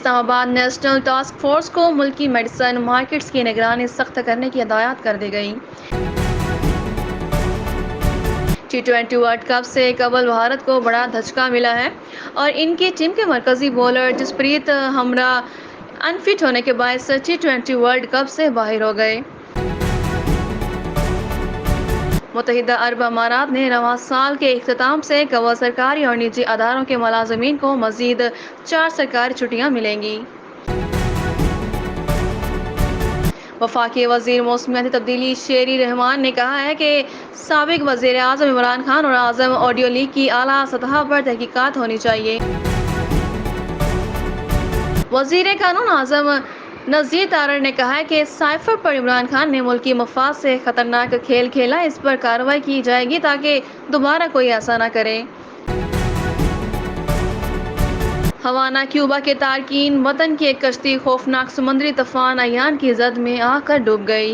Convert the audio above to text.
اسلام آباد national task force کو ملکی میڈیسن مارکیٹس کی نگرانی سخت کرنے کی ہدایات کر دی گئی۔ T20 ورلڈ کپ سے قبل بھارت کو بڑا دھچکا ملا ہے اور ان کی ٹیم کے مرکزی بولر جسپریت بمراہ انفٹ ہونے کے باعث T20 ورلڈ کپ سے باہر ہو گئے۔ متحدہ عرب امارات نے رواں سال کے اختتام سے قبل سرکاری اور نجی اداروں کے ملازمین کو مزید 4 سرکاری چھٹیاں ملیں گی۔ وفاقی وزیر موسمیاتی تبدیلی شیری رحمان نے کہا ہے کہ سابق وزیر اعظم عمران خان اور اعظم آڈیو لیک کی اعلیٰ سطح پر تحقیقات ہونی چاہیے۔ وزیر قانون اعظم نذیر تارڑ نے کہا ہے کہ سائفر پر عمران خان نے ملکی مفاد سے خطرناک کھیل کھیلا، اس پر کارروائی کی جائے گی تاکہ دوبارہ کوئی ایسا نہ کرے۔ ہوانا کیوبا کے تارکین وطن کی ایک کشتی خوفناک سمندری طوفان ایان کی زد میں آ کر ڈوب گئی۔